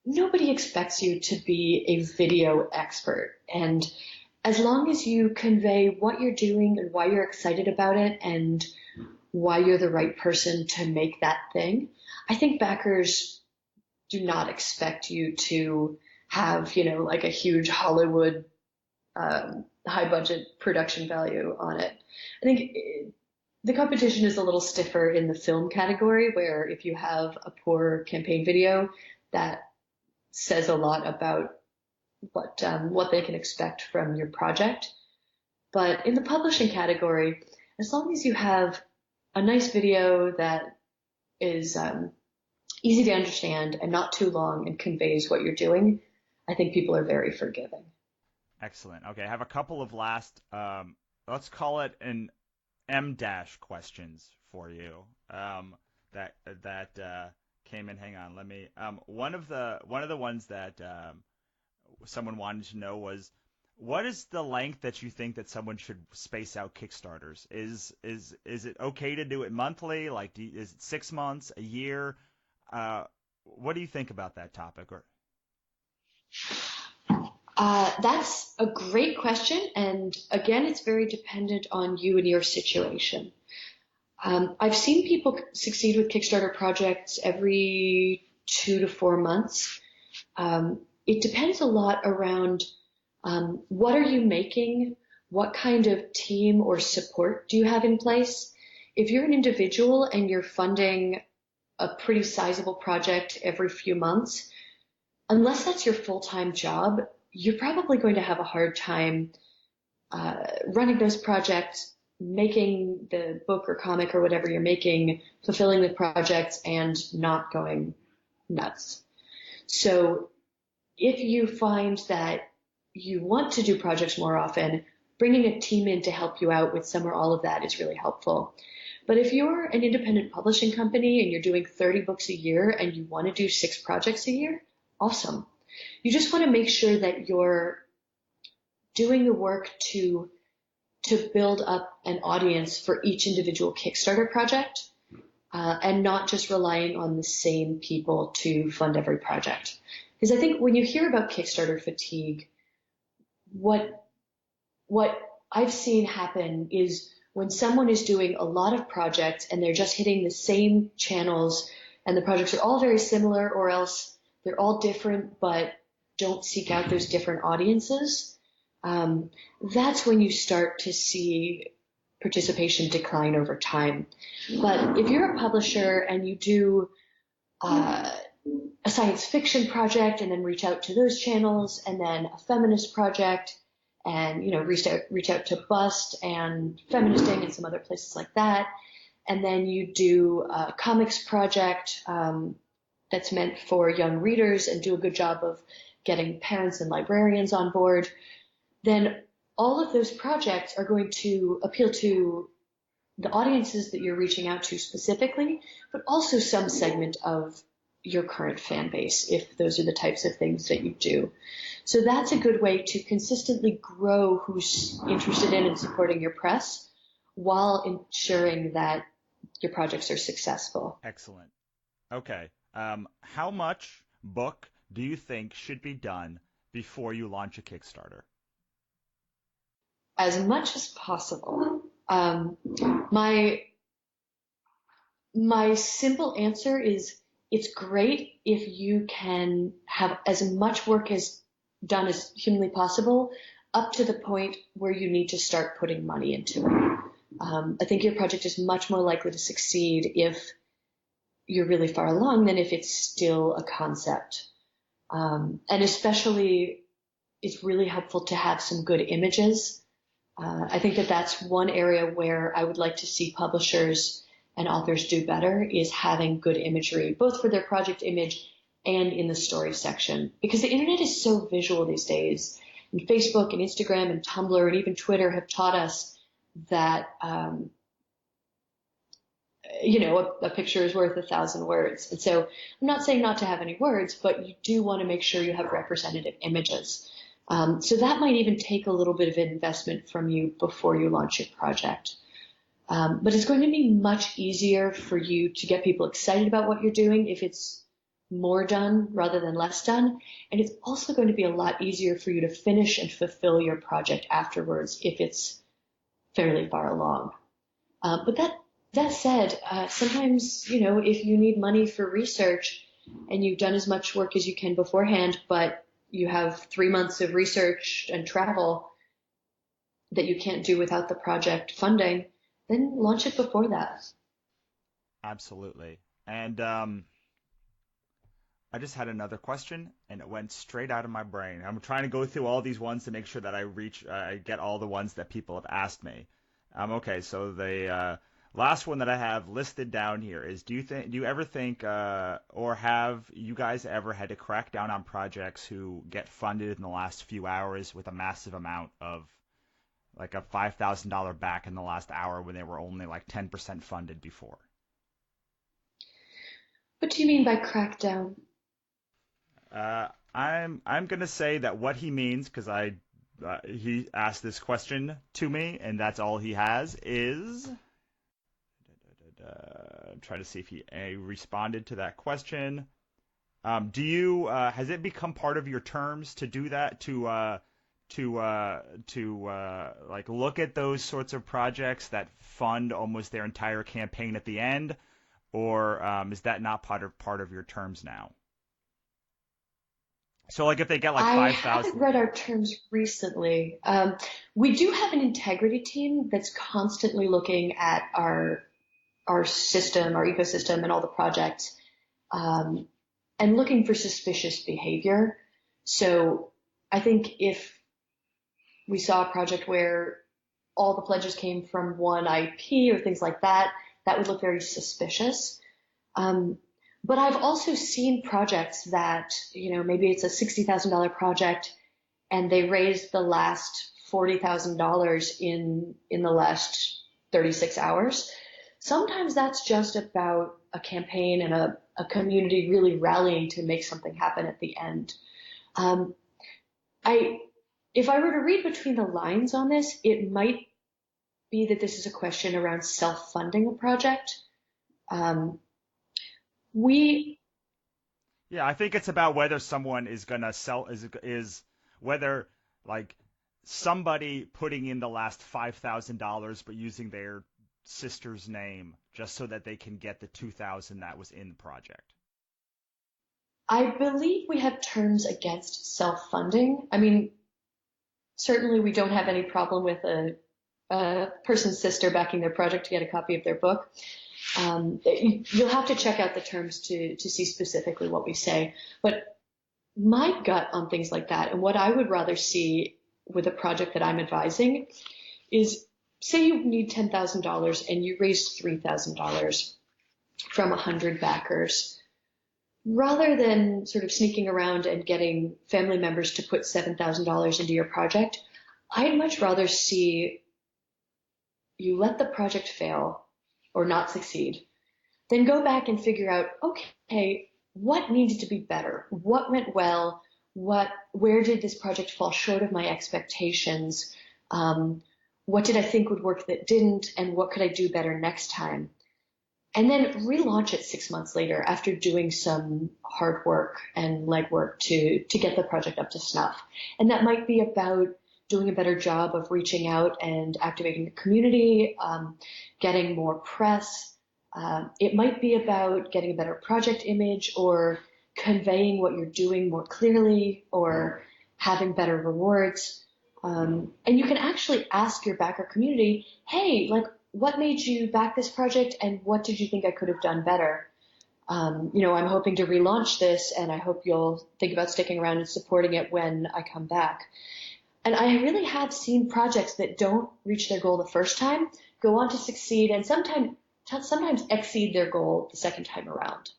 nobody expects you to be a video expert. And as long as you convey what you're doing and why you're excited about it and why you're the right person to make that thing, I think backers do not expect you to have, like a huge Hollywood high budget production value on it. I think the competition is a little stiffer in the film category, where if you have a poor campaign video, that says a lot about what they can expect from your project. But in the publishing category, as long as you have a nice video that is easy to understand and not too long and conveys what you're doing, I think people are very forgiving. Excellent. Okay, I have a couple of last let's call it an M dash questions for you. That came in. Hang on, let me. One of the ones that someone wanted to know was, what is the length that you think that someone should space out Kickstarters? Is it okay to do it monthly? Like, is it 6 months, a year? Uh, what do you think about that topic? Or That's a great question. And again, it's very dependent on you and your situation. I've seen people succeed with Kickstarter projects every 2 to 4 months. It depends a lot around what are you making? What kind of team or support do you have in place? If you're an individual and you're funding a pretty sizable project every few months, unless that's your full-time job, you're probably going to have a hard time running those projects, making the book or comic or whatever you're making, fulfilling the projects, and not going nuts. So if you find that you want to do projects more often, bringing a team in to help you out with some or all of that is really helpful. But if you're an independent publishing company and you're doing 30 books a year and you want to do 6 projects a year, awesome. You just want to make sure that you're doing the work to build up an audience for each individual Kickstarter project, and not just relying on the same people to fund every project. Because I think when you hear about Kickstarter fatigue, what I've seen happen is when someone is doing a lot of projects and they're just hitting the same channels and the projects are all very similar, or else they're all different but don't seek out those different audiences, that's when you start to see participation decline over time. But if you're a publisher and you do a science fiction project and then reach out to those channels, and then a feminist project, and reach out to Bust and Feministing and some other places like that, and then you do a comics project that's meant for young readers and do a good job of getting parents and librarians on board, then all of those projects are going to appeal to the audiences that you're reaching out to specifically, but also some segment of your current fan base, if those are the types of things that you do. So that's a good way to consistently grow who's interested in and supporting your press while ensuring that your projects are successful. excellent. Okay. How much book do you think should be done before you launch a Kickstarter? As much as possible. My simple answer is, it's great if you can have as much work as done as humanly possible up to the point where you need to start putting money into it. I think your project is much more likely to succeed if you're really far along than if it's still a concept. And especially, it's really helpful to have some good images. I think that that's one area where I would like to see publishers and authors do better, is having good imagery, both for their project image and in the story section. Because the internet is so visual these days. And Facebook and Instagram and Tumblr and even Twitter have taught us that, a picture is worth 1,000 words. And so I'm not saying not to have any words, but you do want to make sure you have representative images. So that might even take a little bit of investment from you before you launch your project. But it's going to be much easier for you to get people excited about what you're doing if it's more done rather than less done. And it's also going to be a lot easier for you to finish and fulfill your project afterwards if it's fairly far along. But that said, sometimes, if you need money for research and you've done as much work as you can beforehand, but you have 3 months of research and travel that you can't do without the project funding, then launch it before that. Absolutely. And I just had another question, and it went straight out of my brain. I'm trying to go through all these ones to make sure that I get all the ones that people have asked me. Okay, so the last one that I have listed down here is: do you ever think, or have you guys ever had to crack down on projects who get funded in the last few hours with a massive amount of like a $5,000 back in the last hour when they were only like 10% funded before. What do you mean by crackdown? I'm gonna say that what he means, because he asked this question to me, and that's all he has is. Try to see if he responded to that question. Do you has it become part of your terms to do that to like look at those sorts of projects that fund almost their entire campaign at the end, or is that not part of your terms now? So like if they get like I five haven't thousand, read our terms recently. We do have an integrity team that's constantly looking at our system, our ecosystem, and all the projects, um, and looking for suspicious behavior. So I think if we saw a project where all the pledges came from one IP or things like that, that would look very suspicious. Um, but I've also seen projects that, maybe it's a $60,000 project and they raised the last $40,000 in the last 36 hours. Sometimes that's just about a campaign and a community really rallying to make something happen at the end. Um, I, if I were to read between the lines on this, it might be that this is a question around self-funding a project. Um, we, yeah, I think it's about whether someone is gonna sell is whether like somebody putting in the last $5,000 but using their sister's name just so that they can get the 2,000 that was in the project. I believe we have terms against self-funding. I mean, certainly we don't have any problem with a person's sister backing their project to get a copy of their book. You'll have to check out the terms to see specifically what we say. But my gut on things like that, and what I would rather see with a project that I'm advising, is say you need $10,000 and you raise $3,000 from 100 backers. Rather than sort of sneaking around and getting family members to put $7,000 into your project, I'd much rather see you let the project fail or not succeed, then go back and figure out, okay, what needed to be better? What went well? Where did this project fall short of my expectations? What did I think would work that didn't? And what could I do better next time? And then relaunch it 6 months later after doing some hard work and legwork to get the project up to snuff. And that might be about doing a better job of reaching out and activating the community, getting more press. It might be about getting a better project image or conveying what you're doing more clearly or having better rewards. And you can actually ask your backer community, hey, like, what made you back this project and what did you think I could have done better? I'm hoping to relaunch this and I hope you'll think about sticking around and supporting it when I come back. And I really have seen projects that don't reach their goal the first time go on to succeed and sometimes exceed their goal the second time around.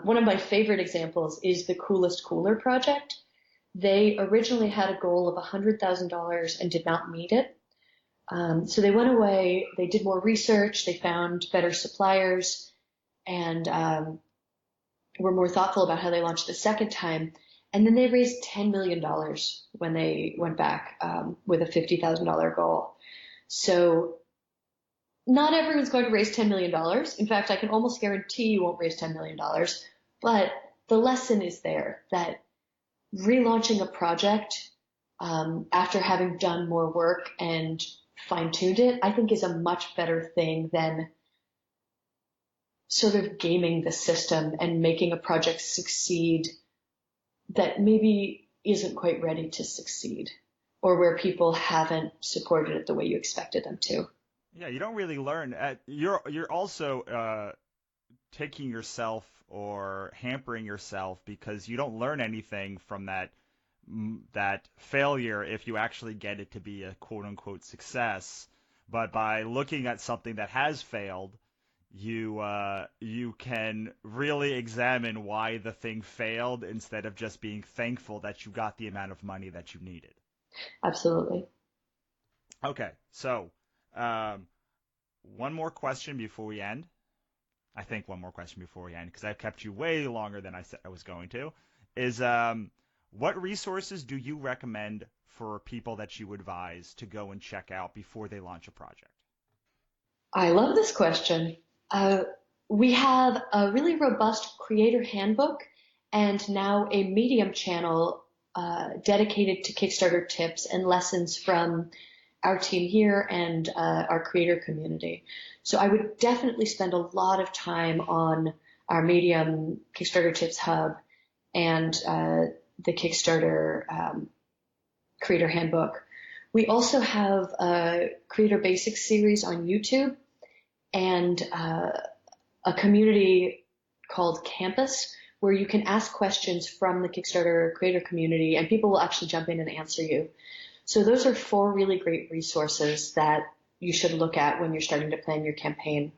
One of my favorite examples is the Coolest Cooler project. They originally had a goal of $100,000 and did not meet it. So they went away, they did more research, they found better suppliers, and were more thoughtful about how they launched the second time. And then they raised $10 million when they went back with a $50,000 goal. So not everyone's going to raise $10 million. In fact, I can almost guarantee you won't raise $10 million. But the lesson is there that relaunching a project after having done more work and fine-tuned it, I think is a much better thing than sort of gaming the system and making a project succeed that maybe isn't quite ready to succeed or where people haven't supported it the way you expected them to. Yeah, you don't really learn. You're also taking yourself or hampering yourself because you don't learn anything from that failure if you actually get it to be a quote unquote success. But by looking at something that has failed, you can really examine why the thing failed instead of just being thankful that you got the amount of money that you needed. Absolutely. Okay, so um, one more question before we end. I think one more question before we end, because I've kept you way longer than I said I was going to, is what resources do you recommend for people that you advise to go and check out before they launch a project? I love this question. Uh, we have a really robust creator handbook and now a Medium channel dedicated to Kickstarter tips and lessons from our team here and our creator community. So I would definitely spend a lot of time on our Medium Kickstarter Tips Hub and the Kickstarter Creator Handbook. We also have a Creator Basics series on YouTube and a community called Campus where you can ask questions from the Kickstarter creator community and people will actually jump in and answer you. So those are 4 really great resources that you should look at when you're starting to plan your campaign.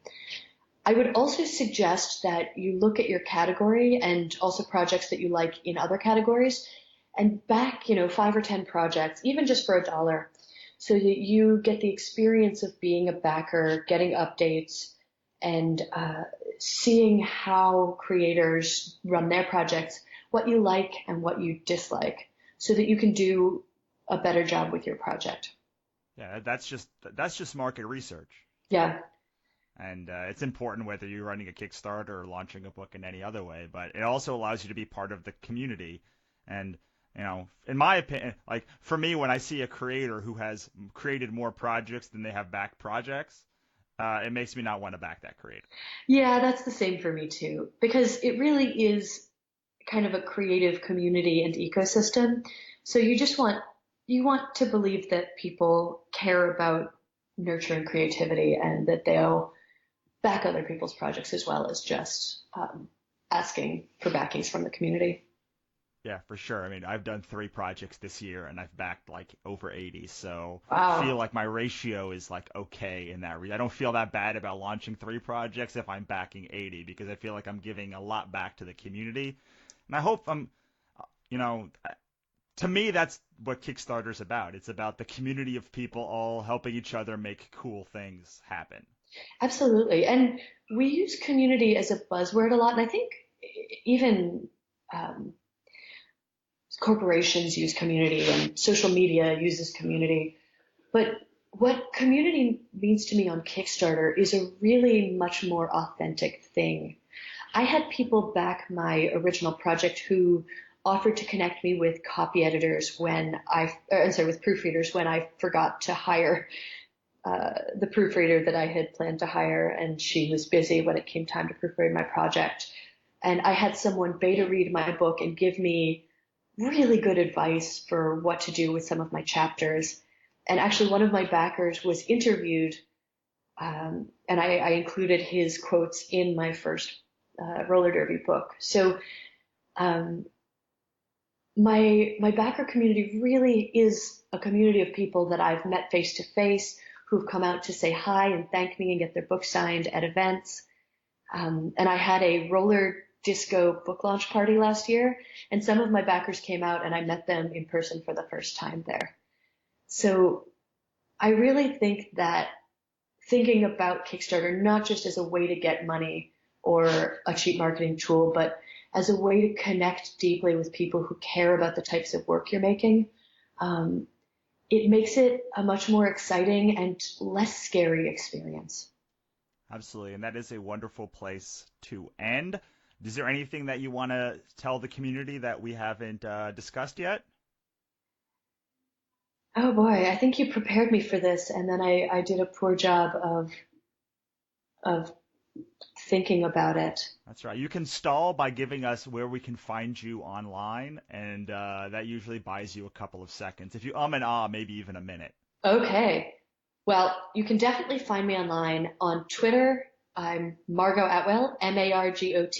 I would also suggest that you look at your category and also projects that you like in other categories and back, 5 or 10 projects, even just for $1, so that you get the experience of being a backer, getting updates, and seeing how creators run their projects, what you like and what you dislike, so that you can do a better job with your project. Yeah, that's just market research. Yeah, And it's important whether you're running a Kickstarter or launching a book in any other way, but it also allows you to be part of the community. And, in my opinion, like for me, when I see a creator who has created more projects than they have backed projects, it makes me not want to back that creator. yeah, that's the same for me too, because it really is kind of a creative community and ecosystem. So you want to believe that people care about nurturing creativity and that they'll back other people's projects as well as just asking for backings from the community. Yeah, for sure. I mean, I've done 3 projects this year and I've backed like over 80, so I feel Wow. like my ratio is like okay in that. I don't feel that bad about launching 3 projects if I'm backing 80 because I feel like I'm giving a lot back to the community. And I hope you know, to me, that's what Kickstarter's about. It's about the community of people all helping each other make cool things happen. Absolutely. And we use community as a buzzword a lot. And I think even um, corporations use community and social media uses community. But what community means to me on Kickstarter is a really much more authentic thing. I had people back my original project who offered to connect me with copy editors with proofreaders when I forgot to hire the proofreader that I had planned to hire, and she was busy when it came time to proofread my project. And I had someone beta read my book and give me really good advice for what to do with some of my chapters. And actually, one of my backers was interviewed, and I included his quotes in my first roller derby book. So um, my backer community really is a community of people that I've met face to face who've come out to say hi and thank me and get their book signed at events. And I had a roller disco book launch party last year, and some of my backers came out and I met them in person for the first time there. So I really think that thinking about Kickstarter not just as a way to get money or a cheap marketing tool, but as a way to connect deeply with people who care about the types of work you're making, um, it makes it a much more exciting and less scary experience. Absolutely, and that is a wonderful place to end. Is there anything that you want to tell the community that we haven't discussed yet? Oh boy, I think you prepared me for this, and then I did a poor job of thinking about it. That's right. You can stall by giving us where we can find you online, and that usually buys you a couple of seconds. If you and maybe even a minute. Okay. Well, you can definitely find me online on Twitter. I'm Margot Atwell, Margotatwell.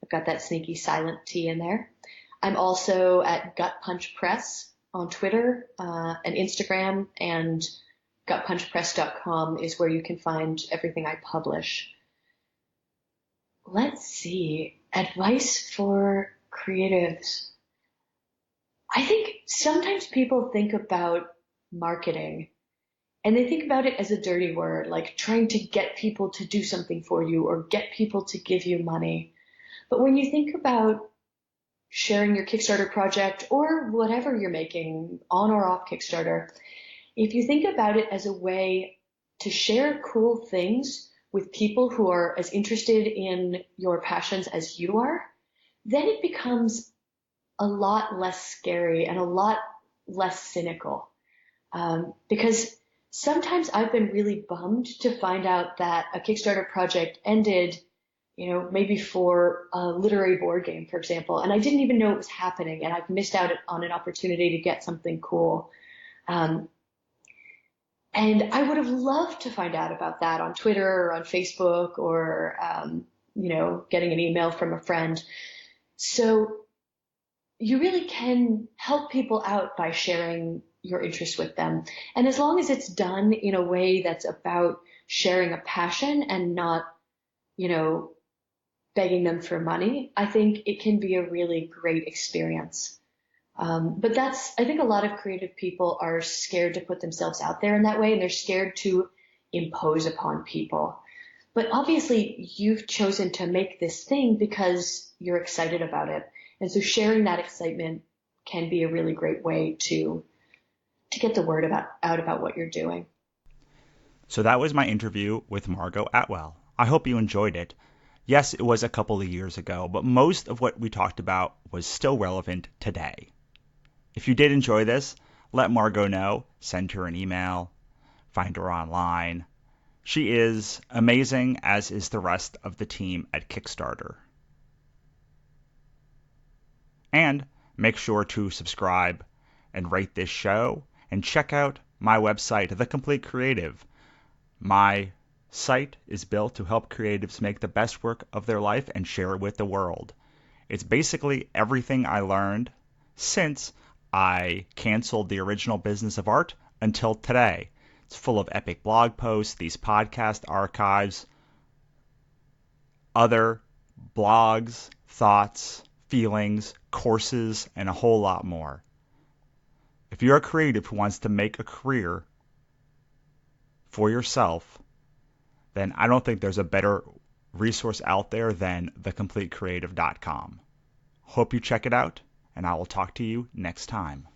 I've got that sneaky silent T in there. I'm also at Gutpunch Press on Twitter and Instagram, and gutpunchpress.com is where you can find everything I publish. Let's see. Advice for creatives. I think sometimes people think about marketing and they think about it as a dirty word, like trying to get people to do something for you or get people to give you money. But when you think about sharing your Kickstarter project or whatever you're making on or off Kickstarter, if you think about it as a way to share cool things with people who are as interested in your passions as you are, then it becomes a lot less scary and a lot less cynical. Because sometimes I've been really bummed to find out that a Kickstarter project ended, maybe for a literary board game, for example, and I didn't even know it was happening, and I've missed out on an opportunity to get something cool. Um, and I would have loved to find out about that on Twitter or on Facebook or, getting an email from a friend. So you really can help people out by sharing your interest with them. And as long as it's done in a way that's about sharing a passion and not, begging them for money, I think it can be a really great experience. But I think a lot of creative people are scared to put themselves out there in that way, and they're scared to impose upon people. But obviously, you've chosen to make this thing because you're excited about it. And so sharing that excitement can be a really great way to get the word out about what you're doing. So that was my interview with Margot Atwell. I hope you enjoyed it. Yes, it was a couple of years ago, but most of what we talked about was still relevant today. If you did enjoy this, let Margot know, send her an email, find her online. She is amazing, as is the rest of the team at Kickstarter. And make sure to subscribe and rate this show, and check out my website, The Complete Creative. My site is built to help creatives make the best work of their life and share it with the world. It's basically everything I learned since I canceled the original business of art until today. It's full of epic blog posts, these podcast archives, other blogs, thoughts, feelings, courses, and a whole lot more. If you're a creative who wants to make a career for yourself, then I don't think there's a better resource out there than thecompletecreative.com. Hope you check it out, and I will talk to you next time.